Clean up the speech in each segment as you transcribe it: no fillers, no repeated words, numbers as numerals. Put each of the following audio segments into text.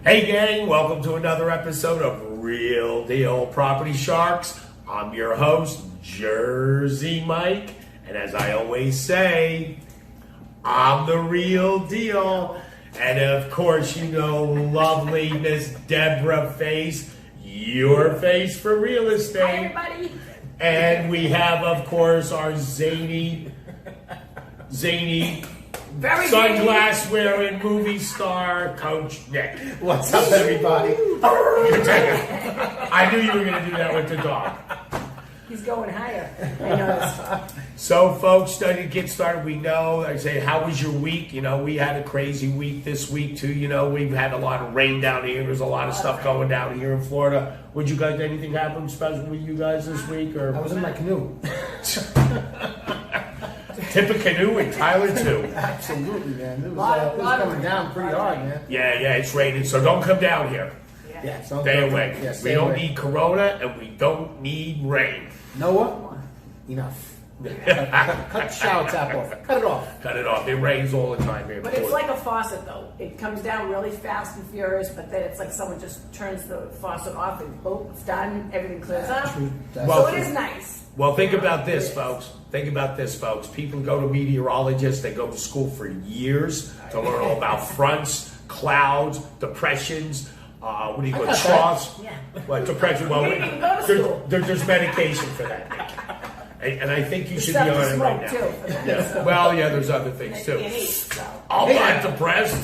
Hey gang, welcome to another episode of Real Deal Property Sharks. I'm your host, Jersey Mike, and as I always say, I'm the real deal. And of course, you know, lovely Miss Deborah Face, your face for real estate. Hi, everybody. And we have, of course, our zany, Very sunglass wearing movie star, Coach Nick. What's up, everybody? I knew you were going to do that with the dog. He's going higher. I noticed. So, folks, to get started, we know, I say, how was your week? You know, we had a crazy week this week, too. You know, we've had a lot of rain down here. There's a lot of stuff going down here in Florida. Would you guys, anything happen special with you guys this week? Or I was in my canoe. Tip of canoe and Tyler, too. Absolutely, man. It was coming down pretty hard, man. Yeah, it's raining, so don't come down here. Yeah, Stay away. Yeah, We stay don't away. need corona, and we don't need rain. Noah, enough. Cut the shower tap off. Cut it off. Cut it off. It rains all the time here. But it's like a faucet, though. It comes down really fast and furious, but then it's like someone just turns the faucet off and boom, it's done. Everything clears up. True. That's Well, So it is nice. Well, think about this, folks. Think about this, folks. People go to meteorologists. They go to school for years to learn all about fronts, clouds, depressions. What do you call it? Troughs. Yeah. What depression? Well, You didn't even go to school. there's medication for that, Nick. And I think you should be Stuff on to it right now. smoke, too, for that. Yeah. Well, yeah, there's other things You too. eat, so. I'm not depressed.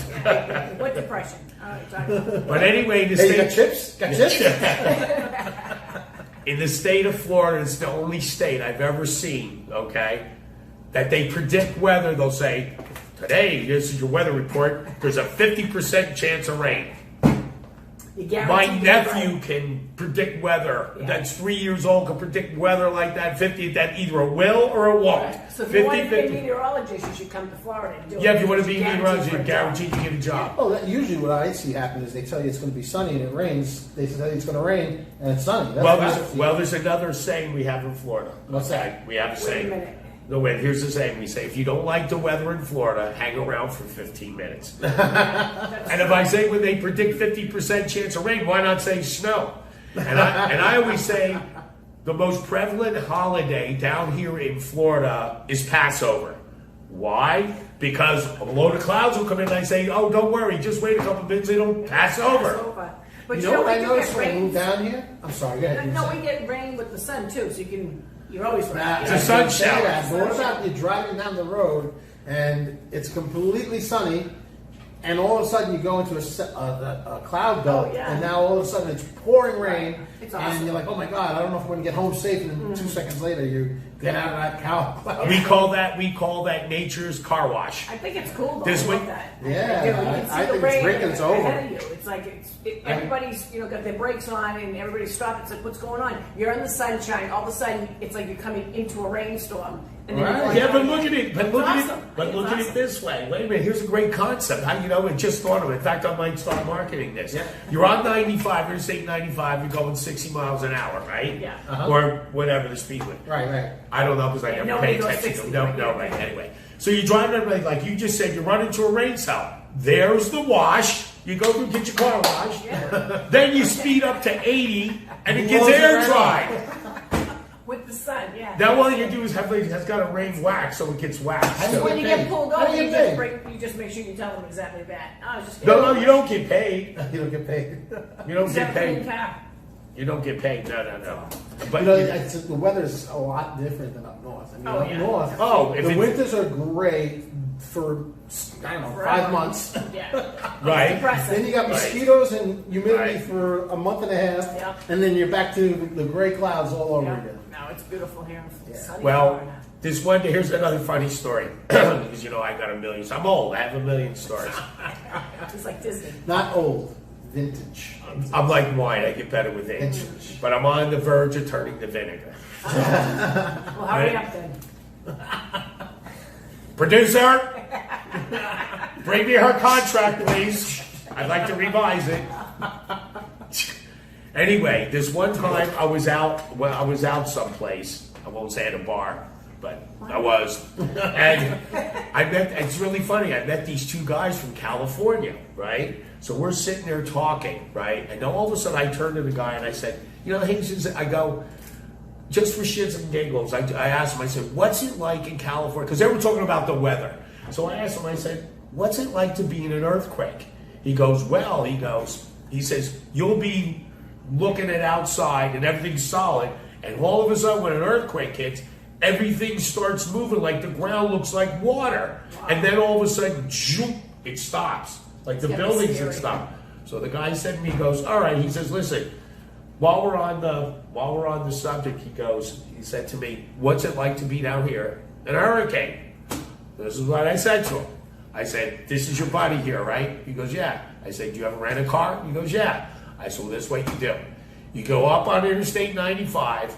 What depression? All right, talk about it. But anyway, the Hey, you state. got chips? Got chips? In the state of Florida, it's the only state I've ever seen, okay, that they predict weather. They'll say, today, this is your weather report, there's a 50% chance of rain. You My guarantee nephew right. can predict weather. Yeah. That's 3 years old, can predict weather like that, 50, that either it will or it won't. So if you want to be a 50. meteorologist, you should come to Florida and do it. Yeah, if you want to be a Guaranteed meteorologist, for you're a job. guaranteed to get a job. Oh, usually what I see happen is they tell you it's going to be sunny and it rains. They tell you it's going to rain and it's sunny. That's Well, what I see. there's another saying we have in Florida. What's that? We have a Wait a saying. minute. No, wait, here's the saying. We say, if you don't like the weather in Florida, hang around for 15 minutes. And if I say when they predict 50% chance of rain, why not say snow? And I always say the most prevalent holiday down here in Florida is Passover. Why? Because a load of clouds will come in and I say, oh, don't worry, just wait a couple minutes, it'll pass over. But You know what I we do noticed get when I rain. moved down here? I'm sorry, go ahead. No, we get rain with the sun too, so you're always right. It's a sun Say shower. that, but what about you're driving down the road and it's completely sunny, and all of a sudden you go into a cloud belt, Oh, yeah. and now all of a sudden it's pouring rain, It's and awesome. you're like, oh my god, I don't know if we're gonna get home safe. And then 2 seconds later, you get out of that cloud. We call that nature's car wash. I think it's cool though. This I love week- that. Yeah, I do. You can see I the think it's rain great that it's over. ahead of you. It's like everybody's got their brakes on and everybody's stopped. It's like, what's going on? You're in the sunshine. All of a sudden, it's like you're coming into a rainstorm. And then Right. you're going Yeah, but down. look at it. But It's look at awesome. it. But It's look at it awesome. this way. Wait a minute. Here's a great concept. How I just thought of it. In fact, I might start marketing this. Yeah. You're on 95. You're saying 95. You're going 60 miles an hour, right? Yeah. Uh-huh. Or whatever the speed limit. Right. I don't know because I Yeah, never nobody pay goes attention. 60, No, right? no, right. Anyway, so you're driving everybody like you just said. You run into a rain cell. There's the wash. You go through, get your car washed. Yeah. Then you speed up to 80, and it gets Blows it air right dried. With the sun, yeah. Now all you do is has got a rain wax, so it gets waxed. How do So you when you get get paid? pulled How do over, you you get paid? you just make sure you tell them exactly that. I was just No, you don't get paid. You don't get paid. You don't get paid. Car. You don't get paid. No. But You know, the weather's a lot different than up north. I mean, Oh, up yeah. north, if the it- winters are great for, I don't know, Forever. 5 months. Yeah. right. Depressing. Then you got Right. mosquitoes and humidity Right. for a month and a half, Yeah. and then you're back to the gray clouds all over Yeah. again. No, it's beautiful here in sunny Well, Florida. here's another funny story because I got a million. I'm old. I have a million stories. It's like Disney. Not old, vintage. I'm like wine. I get better with age. Vintage. But I'm on the verge of turning to vinegar. Well, hurry Right. up then. Producer, bring me her contract, please. I'd like to revise it. Anyway, this one time I was out someplace. I won't say at a bar, but I was. And it's really funny. I met these two guys from California, right? So we're sitting there talking, right? And then all of a sudden I turned to the guy and I said, you know, I go, just for shits and giggles, I asked him, I said, what's it like in California? Because they were talking about the weather. So I asked him, I said, what's it like to be in an earthquake? He goes, well, he says, you'll be looking at outside and everything's solid. And all of a sudden when an earthquake hits, everything starts moving like the ground looks like water. Wow. And then all of a sudden, zoom, it stops. Like the buildings would stop. So the guy said to me, he goes, all right, he says, listen, while we're on the subject, he said to me, what's it like to be down here in a hurricane? This is what I said to him. I said, this is your buddy here, right? He goes, yeah. I said, do you ever rent a car? He goes, yeah. I said, well, this is what you do. You go up on Interstate 95,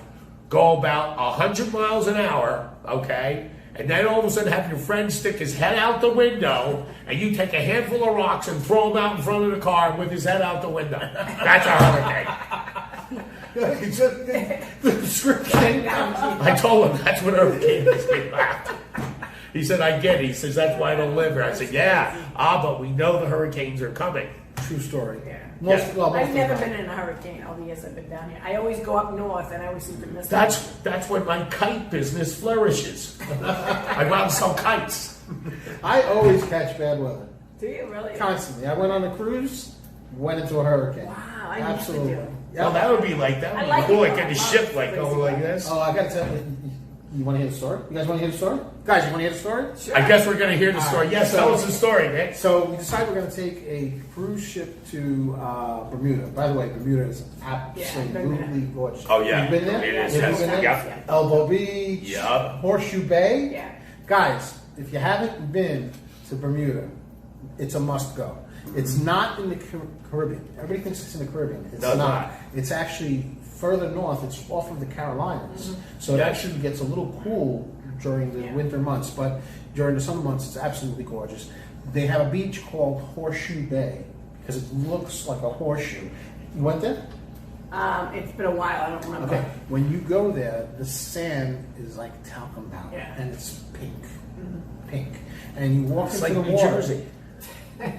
go about 100 miles an hour, okay? And then all of a sudden have your friend stick his head out the window, and you take a handful of rocks and throw him out in front of the car with his head out the window. That's a hurricane. The description. I told him that's what hurricane is. He laughed. He said, I get it. He says, that's why I don't live here. I said, yeah. But we know the hurricanes are coming. True story. Yeah. I've never been in a hurricane all the years I've been down here. I always go up north, and I always seem to miss it. That's when my kite business flourishes. I go out and sell kites. I always catch bad weather. Do you really? Constantly. I went on a cruise, went into a hurricane. Wow, I absolutely. used to do. Well, that would be cool. Like getting a ship like going like this. Oh, I gotta tell you. You want to hear the story? You guys want to hear the story? Guys, you want to hear the story? Sure. I guess we're going to hear the story. Yes, tell us the story, Nick. So we decided we're going to take a cruise ship to Bermuda. By the way, Bermuda is absolutely gorgeous. Oh, yeah. You've been there? It is. You've been there? Yeah. Elbow Beach, Yep. Horseshoe Bay. Yeah. Guys, if you haven't been to Bermuda, it's a must go. It's not in the Caribbean. Everybody thinks it's in the Caribbean. It's not. It's actually further north. It's off of the Carolinas. Mm-hmm. So it actually gets a little cool during the winter months, but during the summer months, it's absolutely gorgeous. They have a beach called Horseshoe Bay because it looks like a horseshoe. You went there? It's been a while. I don't remember. Okay. When you go there, the sand is like talcum powder, and it's pink. Mm-hmm. Pink. And you walk into the New water. Jersey.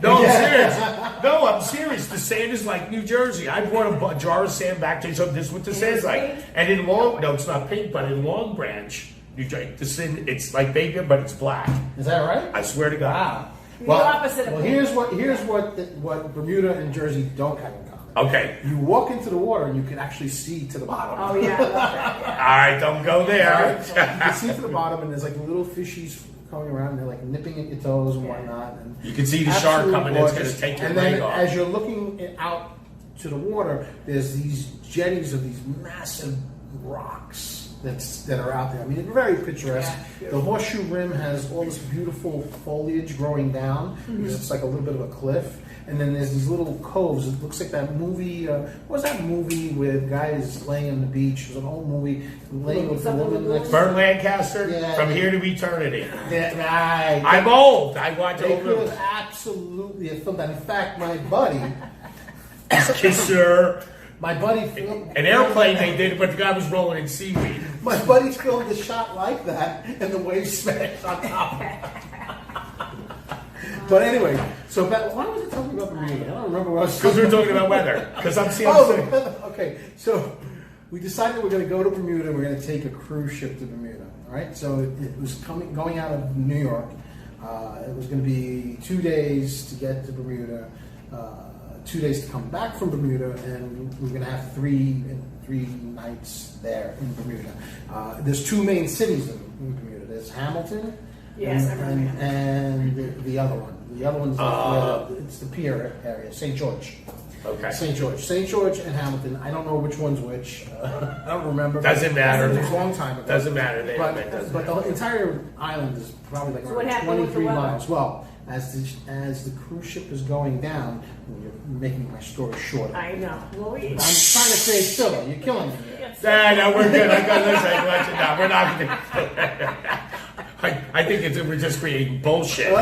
No, I'm serious. No, I'm serious. The sand is like New Jersey. I brought a jar of sand back to show this is what the sand's like. And in it's not pink, but in Long Branch, New Jersey, the sand, it's like baby, but it's black. Is that right? I swear to God. Wow. Well, opposite of here's what Bermuda and Jersey don't have in common. Okay. You walk into the water and you can actually see to the bottom. Oh yeah, I love that. Yeah. All right, don't go there. Right? You can see to the bottom, and there's like little fishies coming around, and they're like nipping at your toes and whatnot. And you can see the shark coming in, it's going to take your leg off. As you're looking out to the water, there's these jetties of these massive rocks that are out there. I mean, it's very picturesque. Yeah, the Horseshoe Rim has all this beautiful foliage growing down because it's like a little bit of a cliff. And then there's these little coves. It looks like that movie. What was that movie with guys laying on the beach? It was an old movie, laying with the woman next to Burt Lancaster, Yeah. From Here to Eternity. Right. I'm old. I watch They old could movies. have absolutely have filmed that. In fact, my buddy Kisser. filmed An airplane they did it, but the guy was rolling in seaweed. My buddy filmed a shot like that, and the waves smashed on top. But anyway, so why was it talking about Bermuda? I don't remember what I was Because talking we're talking about weather. Because I'm seeing. Okay, so we decided we're going to go to Bermuda. We're going to take a cruise ship to Bermuda. All right, so it was going out of New York. It was going to be 2 days to get to Bermuda, 2 days to come back from Bermuda, and we're going to have three nights there in Bermuda. There's two main cities in Bermuda. There's Hamilton. Yes, and the other one. The other one's it's the pier area, St. George. Okay. St. George and Hamilton. I don't know which one's which. I don't remember. Doesn't matter. It was a long time ago. Doesn't matter. But the entire island is probably like around 23 miles. Well, as the cruise ship is going down, you're making my story shorter. I know. Well, I'm trying to create filler. You're killing me. No, we're good. I got this. No, we're not going to. I think we're just creating bullshit.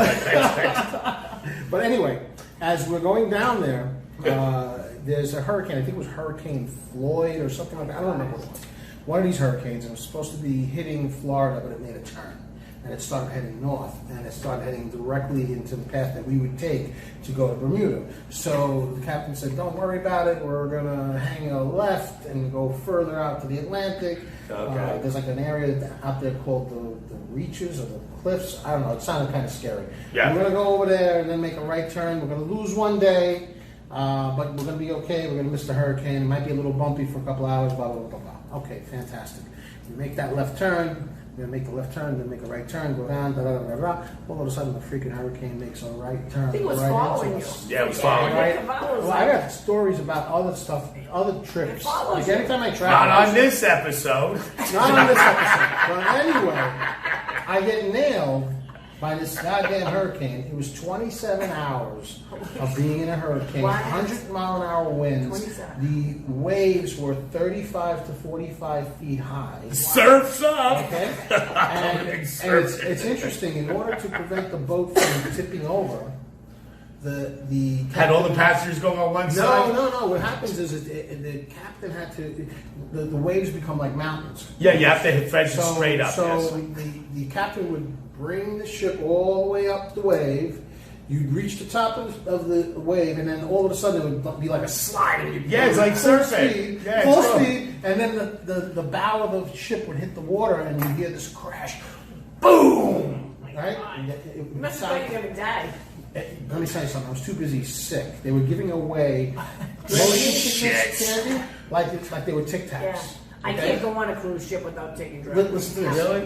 But anyway, as we're going down there, there's a hurricane. I think it was Hurricane Floyd or something like that. I don't remember what it was. One of these hurricanes, and it was supposed to be hitting Florida, but it made a turn. and it started heading north, and it started heading directly into the path that we would take to go to Bermuda. So the captain said, don't worry about it, we're going to hang a left and go further out to the Atlantic. Okay. There's like an area out there called the Reaches or the Cliffs. I don't know, it sounded kind of scary. Yeah. We're going to go over there and then make a right turn. We're going to lose one day, but we're going to be okay. We're going to miss the hurricane. It might be a little bumpy for a couple hours, blah, blah, blah, blah. Okay, fantastic. We make that left turn. We're going to make the left turn, then make a right turn, go down, da da da da. All of a sudden, the freaking hurricane makes a right turn. I think it was right following you. into us. Yeah, it was following you. Right? Well, I got stories about other stuff, other trips. follows Like you. anytime I travel. Not on this episode. Not on this episode. But anyway, I get nailed by this goddamn hurricane. It was 27 hours of being in a hurricane, Wow. 100-mile-an-hour winds. 27. The waves were 35 to 45 feet high. Surf's up. Okay? And it's interesting. In order to prevent the boat from tipping over, the Had all the captain- passengers going on one side? No. What happens is the captain had to. The waves become like mountains. Yeah, you have to hit fence it straight up. So yes. the captain would bring the ship all the way up the wave. You'd reach the top of the wave, and then all of a sudden it would be like a slide. And you'd Yeah, it's like full surfing. speed, Yeah, full it's cool. speed, and then the bow of the ship would hit the water, and you'd hear this crash, boom! Right? It You would must have sound- thought you were going to die. Let me tell you something. I was too busy sick. They were giving away motion Shit. sickness candy like they were Tic Yeah. Tacs. I Okay? can't go on a cruise ship without taking drugs. Listen to this. Really?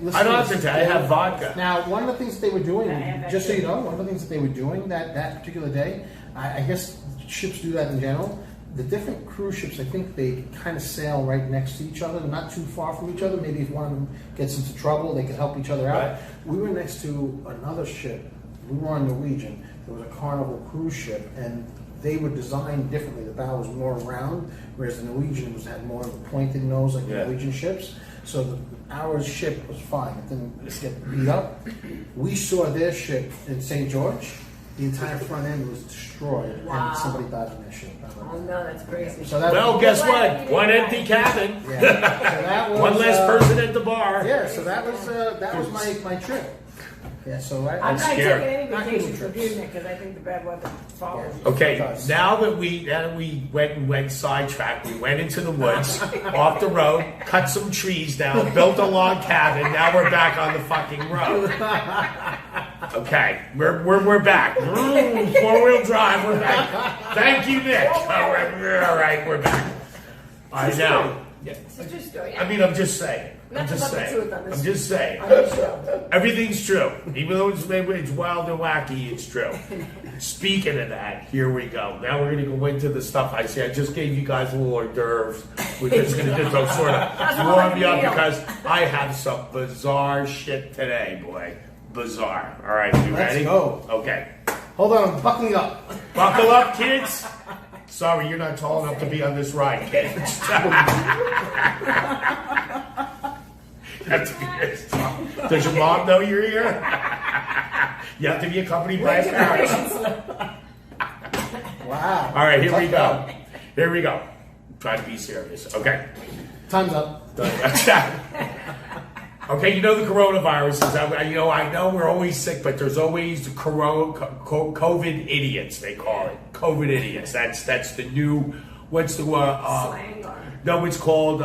Listen I don't to have this. to tell you, I have vodka. Now, one of the things that they were doing, I have that just so too. you know, one of the things that they were doing that particular day, I guess ships do that in general. The different cruise ships, I think they kind of sail right next to each other, not too far from each other. Maybe if one of them gets into trouble, they can help each other out. Right. We were next to another ship. We were on Norwegian. There was a Carnival cruise ship, and they were designed differently. The bow was more round, whereas the Norwegian had more of a pointed nose like the Yeah. Norwegian ships. So our ship was fine. It didn't get beat up. We saw their ship in St. George. The entire front end was destroyed, Wow. and somebody died on their ship. Oh, no, that's crazy. So that, Well, guess Glad what? you One didn't empty die. cabin. yeah. So that was, One less person at the bar. Yeah, so that was my trip. Yeah, so I'm I not scary. taking any Not vacation good from trips. you, Nick, because I think the bad weather follows you. Okay, Because- now that we went sidetracked, we went into the woods, off the road, cut some trees down, built a log cabin. Now we're back on the fucking road. Okay, we're back. 4-wheel drive. We're back. Thank you, Nick. All right, we're back. I know. Yeah. It's a true story. I mean, I'm just saying. I'm Nothing just but the saying. truth on this. I'm just saying. On this show. Everything's true. Even though it's wild and wacky, it's true. Speaking of that, here we go. Now we're going to go into the stuff I see. I just gave you guys a little hors d'oeuvres. We're just going to just sort of warm you up because I have some bizarre shit today, boy. Bizarre. All right, you Let's ready? go. Okay. hold on, I'm buckling up. Buckle up, kids. Sorry, you're not tall enough to be on this ride, kids. Does your mom know you're here? You have to be accompanied by a parent. Wow. All right, here we go. Here we go. Try to be serious. Okay. Time's up. Okay, you know the coronavirus is. I know we're always sick, but there's always the COVID idiots. They call it COVID idiots. That's the new. What's the Slang or... No, it's called.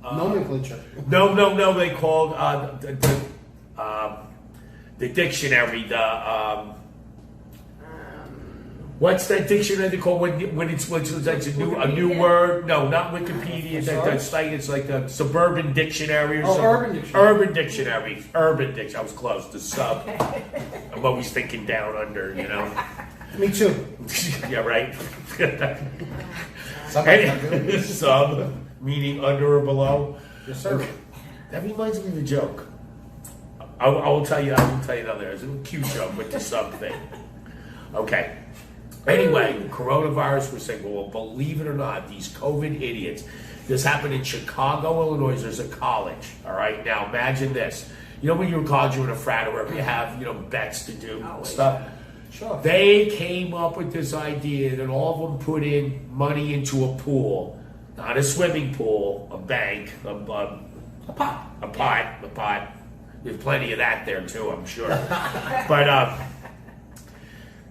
Nomenclature. No. They called the dictionary. What's that dictionary they call when it's a new word? No, not Wikipedia. That's like it's like a suburban dictionary or something. Urban dictionary. Urban dictionary. Urban dictionary. I was close. The sub. I'm always thinking down under. Me too. Yeah, right. Somebody's not doing it. Sub meaning under or below. Yes, sir. That reminds me of a joke. I will tell you. I will tell you another. It's a cute joke with the sub thing. Okay. Anyway, coronavirus. We're saying, well, believe it or not, these COVID idiots. This happened in Chicago, Illinois. There's a college. All right. Now imagine this. You know when you're in college, you're in a frat or wherever you have bets to do Always. stuff. Sure. They came up with this idea that all of them put in money into a pool, not a swimming pool, a bank, a pot, There's plenty of that there too, I'm sure. But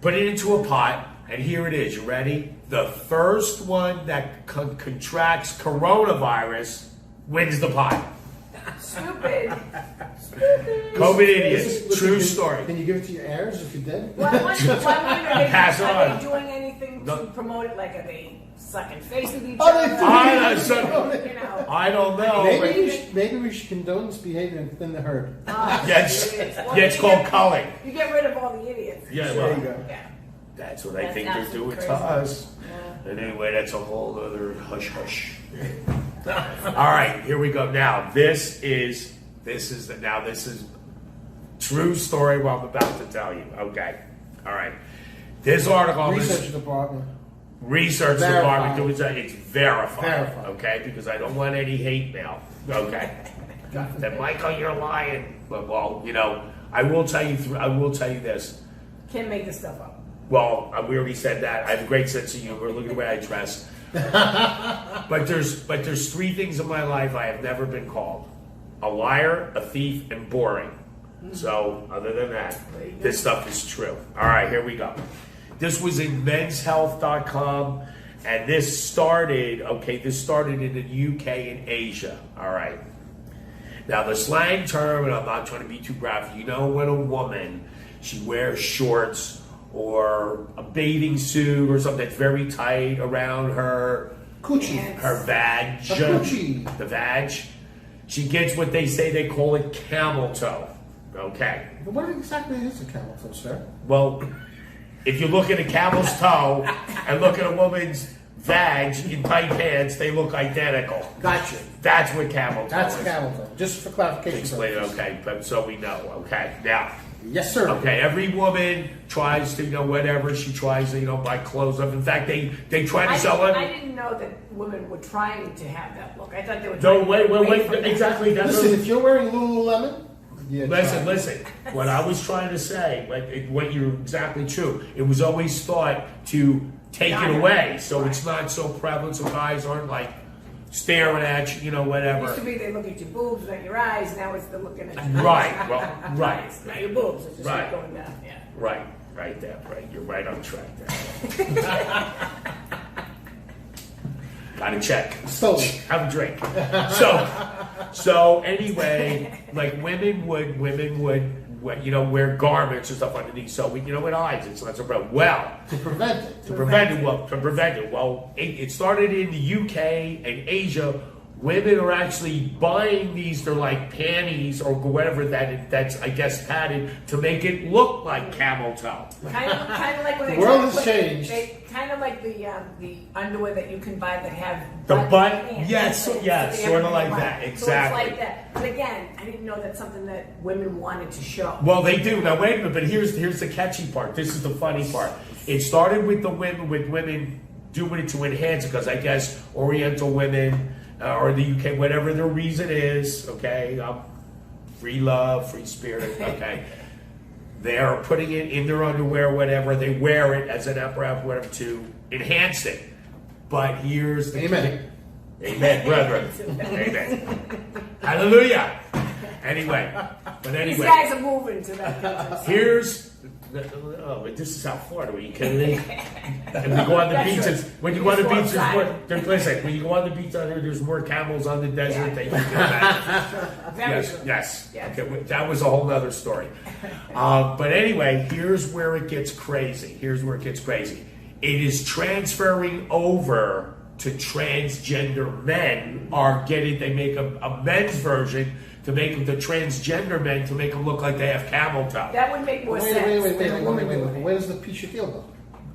put it into a pot, and here it is. You ready? The first one that contracts coronavirus wins the pot. Stupid. COVID idiots. Listen, True story. Can you give it to your heirs if you're dead? Why are Pass they on. doing anything No. to promote it? Like, are they sucking face with each Oh, they other? do. You know. I don't know. Maybe we should condone this behavior and thin the herd. Yes. Well, Yeah, it's you called get- culling. You get rid of all the idiots. Yeah, There well, you go. Yeah. that's what I That's think they're absolutely doing crazy. to us. Yeah. And anyway, that's a whole other hush hush. All right, here we go. Now this is true story what I'm about to tell you. Okay, all right. This article, Research department. research Verified. department, it's verified. Verified. Okay, because I don't want any hate mail. Okay, that Michael, you're lying. But well, you know, I will tell you. I will tell you this. Can't make this stuff up. Well, we already said that. I have a great sense of humor. Look at the way I dress. but there's three things in my life I have never been called: a liar, a thief, and boring. So other than that, this stuff is true. All right, here we go. This was in menshealth.com, and this started in the UK and Asia. All right. Now the slang term, and I'm not trying to be too graphic. You know when a woman, she wears shorts or a bathing suit or something that's very tight around her Coochie. her vag, A coochie. the vag. She gets what they call it camel toe. Okay. But what exactly is a camel toe, sir? Well, if you look at a camel's toe and look at a woman's vag in tight pants, they look identical. Gotcha. That's what camel toe That's is. camel toe. Just for clarification. Explain it, purposes. okay, but so we know, okay. Now, Yes, sir. okay, every woman tries to, whatever, she tries to, buy clothes up. In fact, they try to sell it. I didn't know that women were trying to have that look. I thought they were No, trying to wait, from that. exactly. That's Listen, if you're wearing Lululemon, yeah, Listen. What I was trying to say, what you're exactly true. It was always thought to take it away, so it's not so prevalent. So guys aren't like staring at you, It used whatever. to be they look at your boobs, not your eyes. Now it's they're looking at your Right. Well, right. It's not your boobs. It's just Right. going down. Yeah. Right there. Right. You're right on track there. Got to check. Slowly. Have a drink. So anyway, like women would wear garments or stuff underneath. So with eyes, it's not so bad. Well, to prevent it. to prevent it. Well, it started in the UK and Asia. Women are actually buying these. They're like panties or whatever that's I guess padded to make it look like camel toe. Kind of like when The they world try to has put- changed. They kind of like the underwear that you can buy that have The butt? pants. Yes, It's yes, the sorta everything like butt. that, So exactly. it's like that. But again, I didn't know that's something that women wanted to show. Well, they do. Now wait a minute, but here's the catchy part. This is the funny part. It started with women doing it to enhance it because I guess Oriental women or the UK, whatever their reason is, okay, free love, free spirit, okay. They are putting it in their underwear, whatever. They wear it as an apparatus, whatever, to enhance it. But here's the Amen. Amen, brethren. Amen. Hallelujah. Anyway, These guys are moving to that. here's but this is South Florida. Are you kidding me? And we go on the That's beaches. right. When you go on the Just go beach, outside. listen. When you go on the beach, there's more camels on the desert Yeah. than you can imagine. Very true. Yes. Yes. Okay, that was a whole nother story. But anyway, here's where it gets crazy. It is transferring over to transgender men. They make a men's version to make them the transgender men to make them look like they have camel toe That would make more sense. Wait. than a woman doing it. Where does the piece of heel go?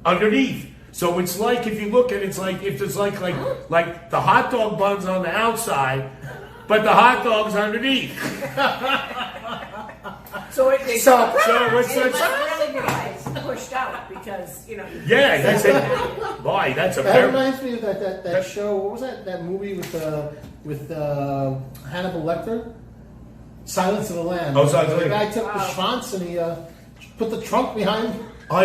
underneath. So it's like if you look at it, it's like if there's like the hot dog buns on the outside, but the hot dog's underneath. So what's it that? really be like pushed out because Yeah, that's it. Boy, that's a That very. reminds me of that show. What was that movie with Hannibal Lecter? Silence of the Lambs. Oh, Silence of the The Lambs. guy took the schwanz and he put the trunk behind. I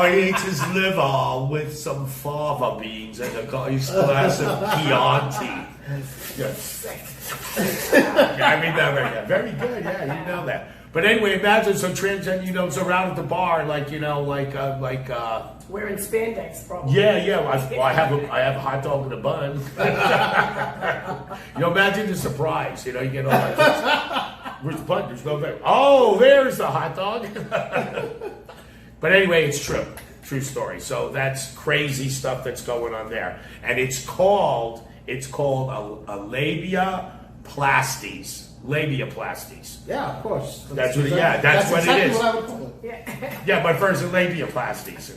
ate his liver with some fava beans and a guy's glass of Chianti. Yes. Yeah, I mean that right. Yeah. Very good. Yeah, you know that. But anyway, imagine so so around at the bar, like Wearing spandex, probably. Yeah. I have a hot dog in a bun. Imagine the surprise. You get all that. Where's the bun? There's no there. Oh, there's the hot dog. But anyway, it's true. True story. So that's crazy stuff that's going on there, and it's called a labiaplasties. Labiaplasties. Yeah, of course. That's what. Yeah, that's what exactly it is. What I would call it. Yeah, my first is labiaplasties.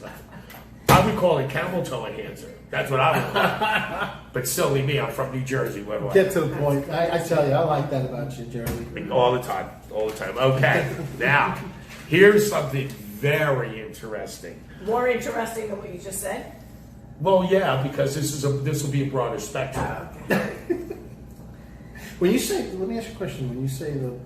I would call it camel toe enhancer. That's what I would call it. But silly me, I'm from New Jersey. What do I? Get to the point. I tell you, I like that about you, Jeremy. All the time. Okay, now here's something very interesting. More interesting than what you just said? Well, yeah, because this will be a broader spectrum. Okay. When you say, let me ask you a question. When you say the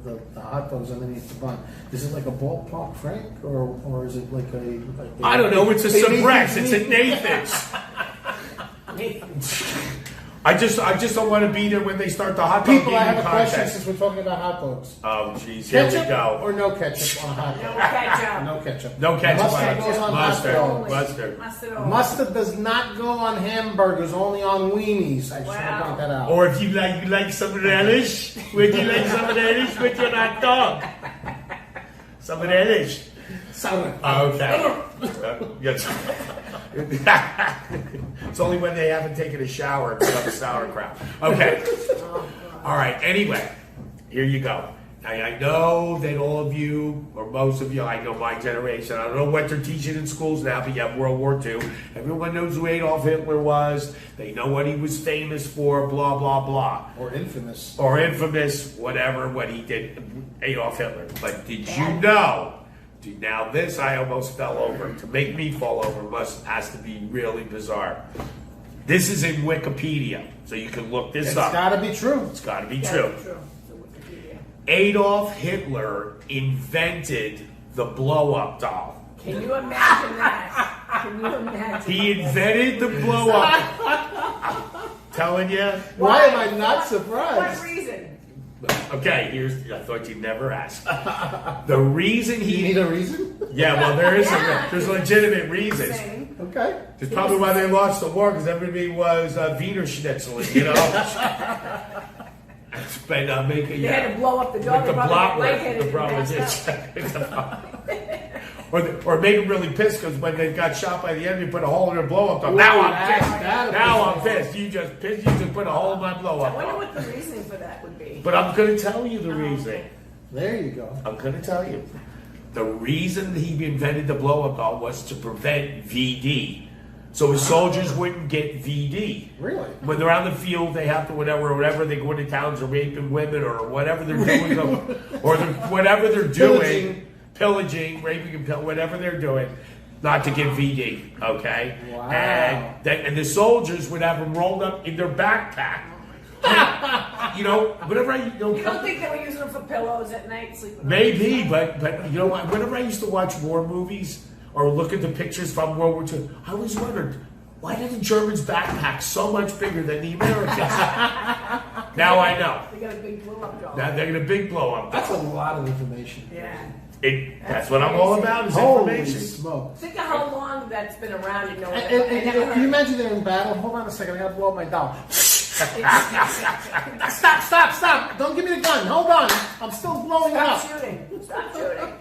hot dogs underneath the bun, is it like a ballpark Frank, or is it like a? I don't know. It's a Subress. It's a Nathan's. I just don't want to be there when they start the hot dog People, I have eating a question contest. since we're talking about hot dogs. Oh, jeez, here we Ketchup go. or no ketchup on a hot No dog? ketchup. No ketchup. No ketchup. Mustard goes on hot Mustard. dogs. Mustard. Mustard only. Mustard does not go on hamburgers, only on weenies. I just want to point that out. Or if you like some relish, would you like some relish with your hot dog? Some relish. Okay. Yes. It's only when they haven't taken a shower and put up sauerkraut. Okay. All right. Anyway, here you go. I know that all of you, or most of you, I know my generation, I don't know what they're teaching in schools now, but you have World War II. Everyone knows who Adolf Hitler was. They know what he was famous for, blah, blah, blah. Or infamous. Whatever, what he did, Adolf Hitler. But did you know? Now this I almost fell over. To make me fall over has to be really bizarre. This is in Wikipedia, so you can look this up. It's got to be true. It's got to be true. True. So Wikipedia. Adolf Hitler invented the blow-up doll. Can you imagine that? Can you imagine? He invented the blow-up. Telling you. Why am I not surprised? What reason? Okay, I thought you'd never ask. The reason You need a reason? Yeah, well, there's legitimate reasons. Same. Okay. It's probably why they lost the war, because everybody was Wiener Schnitzel, But They had to blow up the dog. with the They probably block got lightheaded the problem and is or made them really pissed because when they got shot by the enemy, put a hole in their blow up. Ooh, Now I'm that's- pissed. that'll Now I'm be pissed. You just put a hole in my blow I up. wonder what the reasoning for that would be. But I'm going to tell you the reason. There you go. I'm going to tell you. The reason he invented the blow-up doll was to prevent VD. So his soldiers wouldn't get VD. Really? When they're on the field, they have to whatever they go into towns or raping women or whatever they're doing, whatever they're doing, pillaging, raping, and whatever they're doing, not to get VD. Okay. Wow. And the soldiers would have them rolled up in their backpack. Whenever You don't think they were using them for pillows at night, sleeping? Maybe, but you know what? Whenever I used to watch war movies or look at the pictures from World War II, I always wondered, why did the Germans backpack so much bigger than the Americans? Now I know. They got a big blow-up doll. Now they're going to big blow up. That's a lot of information. Yeah. That's what I'm all about is Holy information. smoke. Think of how long that's been around. And can you imagine they're in battle? Hold on a second, I gotta blow up my doll. Stop! Don't give me the gun. Hold on. I'm still blowing Stop up. shooting. Stop shooting.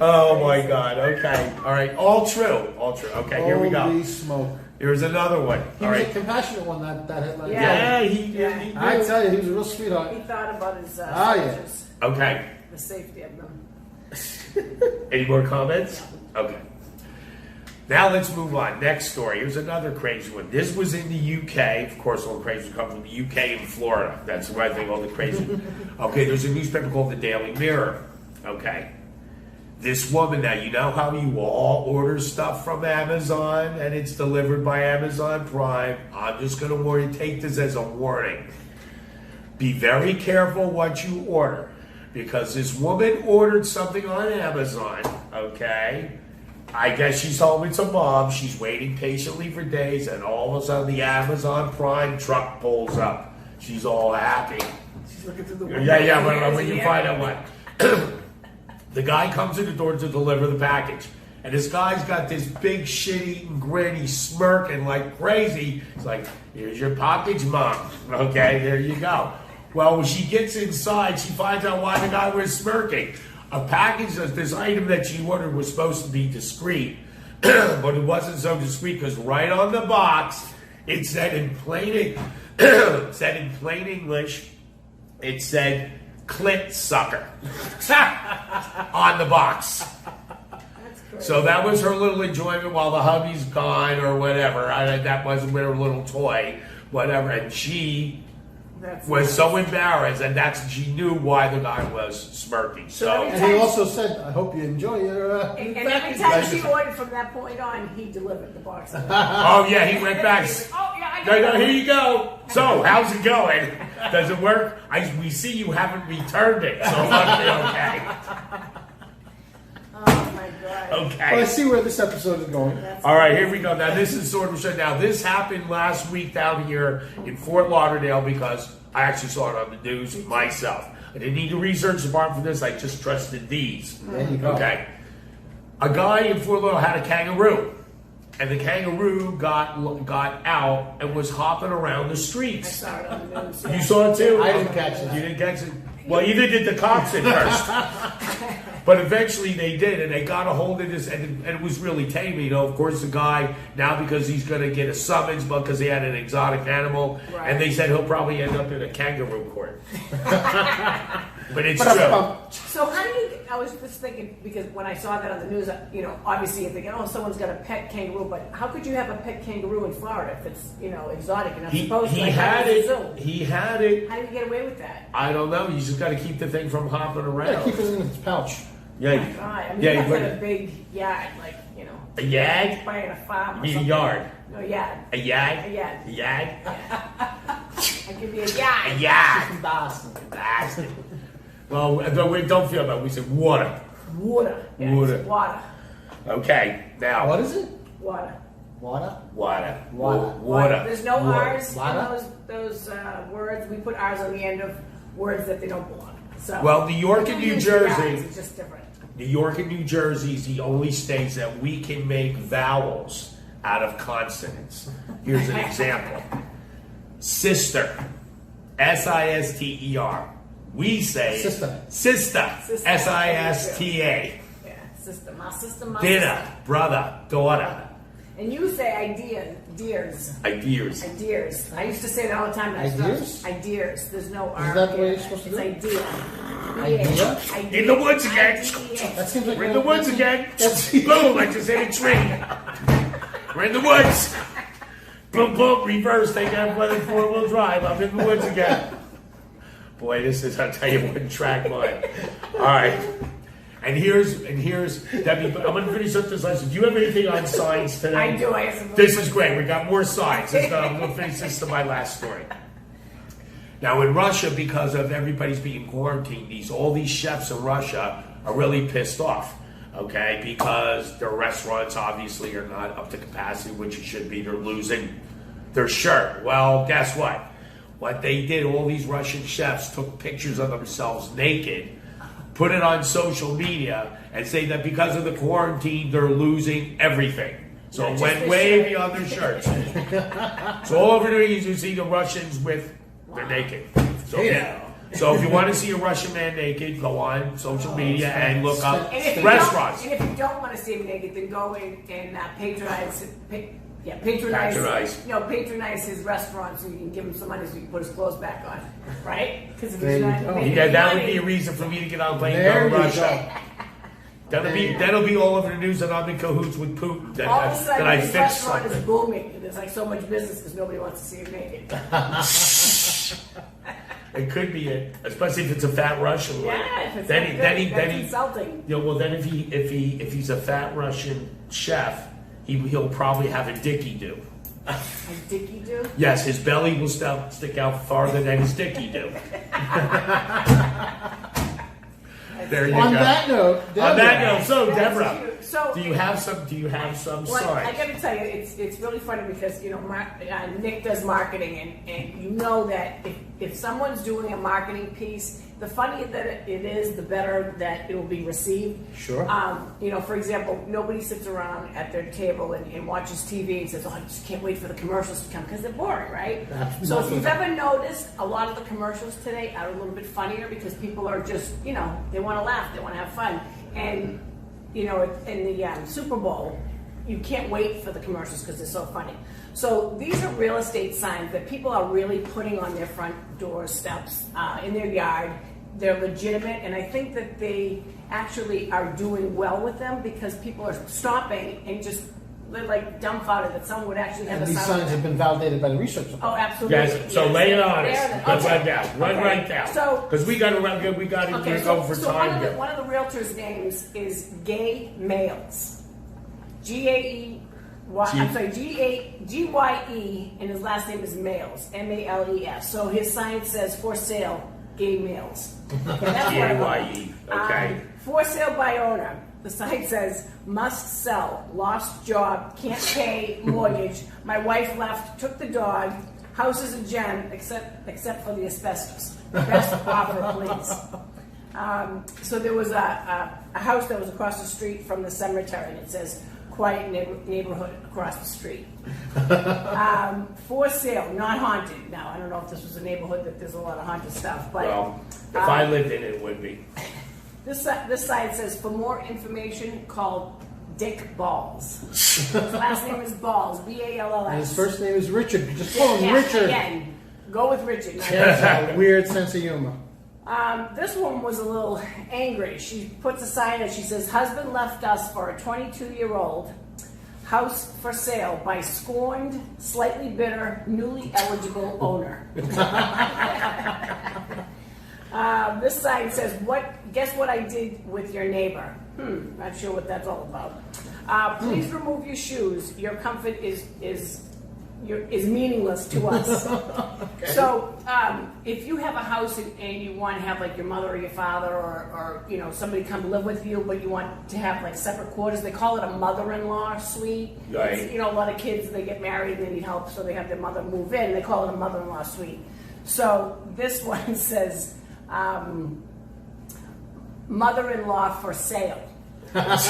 Oh my God. Okay. All right. All true. Okay, here we go. Holy smoke. Here's another one. He All was a right. compassionate one, that headline. Yeah, he Yeah. I tell you, he was a real sweetheart. He thought about his yeah. soldiers, Okay. the safety of them. Any more comments? Okay. Now let's move on. Next story. Here's another crazy one. This was in the UK. Of course, all the crazy come from the UK and Florida. That's where I think all the crazy. Okay, there's a newspaper called the Daily Mirror. Okay. This woman, now you know how you all order stuff from Amazon and it's delivered by Amazon Prime. I'm just going to warn you, take this as a warning. Be very careful what you order, because this woman ordered something on Amazon, okay? I guess she's home with some mom. She's waiting patiently for days, and all of a sudden the Amazon Prime truck pulls up. She's all happy. She's looking through the window. Yeah, but when you find out what. The guy comes to the door to deliver the package. And this guy's got this big shit-eating grin. He's smirking like crazy. He's like, here's your package, Mom. Okay, there you go. Well, when she gets inside, she finds out why the guy was smirking. A package, this item that she ordered was supposed to be discreet, but it wasn't so discreet because right on the box, it said in plain English, it said clit sucker on the box. So that was her little enjoyment while the hubby's gone or whatever. That wasn't her little toy, whatever. And she was so embarrassed, and she knew why the guy was smirking. So, and he also said, "I hope you enjoy your." And every time she ordered from that point on, he delivered the box. Oh yeah, he went back. Oh yeah, I got here you go. So how's it going? Does it work? We see you haven't returned it, so must be okay. Oh my God. Okay. Well, I see where this episode is going. All right, here we go. Now, this is sort of a show. Now, this happened last week down here in Fort Lauderdale because I actually saw it on the news myself. I didn't need to research the part for this. I just trusted these. There you go. Okay. A guy in Fort Lauderdale had a kangaroo, and the kangaroo got out and was hopping around the I streets. saw it on the news. You saw it too? I didn't catch it. You didn't catch it? Well, either did the cops at first. But eventually they did, and they got a hold of this, and it was really tame. You know, of course, the guy, now because he's going to get a summons because he had an exotic animal, Right. and they said he'll probably end up in a kangaroo court. But it's true. So how do you? I was just thinking because when I saw that on the news, obviously you're thinking, oh, someone's got a pet kangaroo, but how could you have a pet kangaroo in Florida if it's exotic and not supposed to? He Like, had at the it. zoo? He had it. How do you get away with that? I don't know. You just got to keep the thing from hopping Yeah, around. keep it in its pouch. Yeah. Oh my God, I mean, Yeah, you you put got a it- big yard, like A yag? buying a farm. You Or mean a something. yard? No yard. A yag? A yard. A yag? I give you a A yard. yag. Boston. Bastard. Well, don't feel bad. We said water. Water. Yeah, Water. it's water. Okay, now. What is it? Water. Water. Water. Water. Water. There's no Water. R's Water? in those words. We put R's on the end of words that they don't belong. So Well, New York and we New use the R's, Jersey. It's just different. New York and New Jersey is the only states that we can make vowels out of consonants. Here's an example. Sister. S-I-S-T-E-R. We say Sister. Sister. Sister. S-I-S-T-A. Yeah, sister. My sister. My Dinner. sister. Brother. Daughter. And you say idea, dears. Ideas. Ideas. I used to say that all the time. Ideas? Ideas. There's no R. that the way there. you're supposed to It's do it? idea. Idea? Idea. In the woods again. Idea. That seems like We're in the woods again. That's Boom, I just hit a tree. We're in the woods. Boom, boom, reverse. Take that weather 4-wheel drive. I'm in the woods again. Boy, this is, I'll tell you, one track mind. All right. And here's Debbie. I'm going to finish up this lesson. Do you have anything on signs today? I do. I have some. This is great. We got more signs. We'll finish this to my last story. Now in Russia, because of everybody's being quarantined, all these chefs in Russia are really pissed off. Okay, because their restaurants obviously are not up to capacity, which it should be. They're losing their shirt. Well, guess what? What they did, all these Russian chefs took pictures of themselves naked, put it on social media, and say that because of the quarantine, they're losing everything. So it went way beyond their shirts. So all over there, you see the Russians with they're naked. So, so if you want to see a Russian man naked, go on social media and look up And if you restaurants. Don't, and if you don't want to see him naked, then go in and patronize. Patronize his restaurant so you can give him some money so you can put his clothes back on, right? Because if There he's you not go. making Yeah, that money, would be a reason for me to get on a plane and There go to you Russia. That'll be all over the news that I'm in cahoots with Putin. That, all of a that sudden I his fixed restaurant something. is booming. And there's like so much business because nobody wants to see him naked. It could be it, especially if it's a fat Russian one. Yeah, if it's then not he, good, then he, that's then he, insulting. you know, well, then if he's a fat Russian chef, he'll probably have a dicky do. A dicky do? Yes, his belly will stick out farther than his dicky do. That's There you On go. that note, On that note, so That's Deborah, cute. So- do you have some Well, I signs? got to tell you, it's really funny because Nick does marketing, and you know that if someone's doing a marketing piece, the funnier that it is, the better that it will be received. Sure. For example, nobody sits around at their table and watches TV and says, "Oh, I just can't wait for the commercials to come," because they're boring, right? So if you've ever noticed, a lot of the commercials today are a little bit funnier because people are just, they want to laugh, they want to have fun, and in the Super Bowl, you can't wait for the commercials because they're so funny. So these are real estate signs that people are really putting on their front door steps, in their yard. They're legitimate, and I think that they actually are doing well with them because people are stopping and they're like dumbfounded that someone would actually have And a these sign. signs have been validated by the research Oh, department. absolutely. Yes. So Yes. lay it on us. There. Let's Okay. run down. Run Okay. right down. So- Because we got to run. We got to go for so time here. one of the realtors' names is Gay Males. G-A-E-Y. I'm sorry, G-Y-E, and his last name is Males. M-A-L-E-S. So his sign says "For Sale, Gay Males." Okay, that's what I want. G-A-Y-E. Okay. For sale by owner. The sign says "Must sell. Lost job. Can't pay mortgage. My wife left. Took the dog. House is a gem, except for the asbestos. Best offer, please." So there was a house that was across the street from the cemetery, and it says "Quiet neighborhood across the street." For sale, not haunted. Now, I don't know if this was a neighborhood that there's a lot of haunted stuff, but Well, if I lived in it, it would be. this sign says, "For more information, call Dick Balls." His last name is Balls, B-A-L-L-S. And his first name is Richard. Just call him Yeah, Richard. Again, go with Richard. He has a weird sense of humor. This one was a little angry. She puts a sign and she says, "Husband left us for a 22-year-old. House for sale by scorned, slightly bitter, newly eligible owner." This sign says, guess what I did with your neighbor? Not sure what that's all about. Please remove your shoes. Your comfort is meaningless to us. So, if you have a house and you want to have like your mother or your father or somebody come live with you, but you want to have like separate quarters, they call it a mother-in-law suite. Right. It's, a lot of kids, they get married and they need help, so they have their mother move in. They call it a mother-in-law suite. So this one says, "Mother-in-law for sale." That's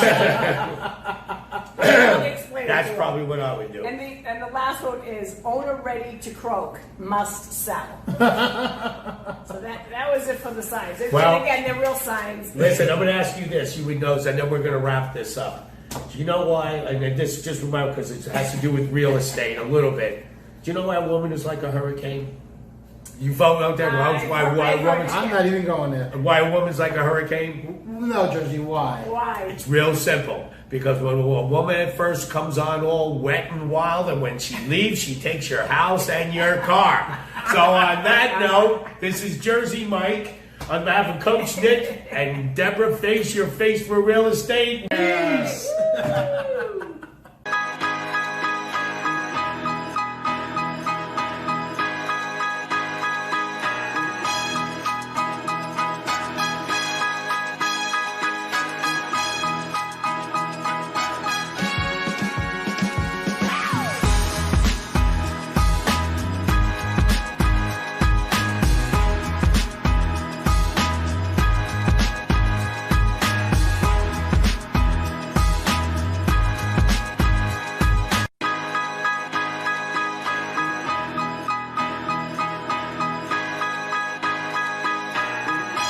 probably what I would do. And the last one is "Owner ready to croak, must sell." So that was it for the signs. And Well- again, they're real signs. Listen, I'm going to ask you this. You would know, so I know we're going to wrap this up. Do you know why? And this just remember because it has to do with real estate a little bit. Do you know why a woman is like a hurricane? You vote out there. Why a woman's I'm not even going there. why a woman's like a hurricane? No, Jersey, why? Why? It's real simple. Because when a woman at first comes on all wet and wild, and when she leaves, she takes your house and your car. So on that note, this is Jersey Mike. On behalf of Coach Nick and Deborah, face your face for real estate. Peace.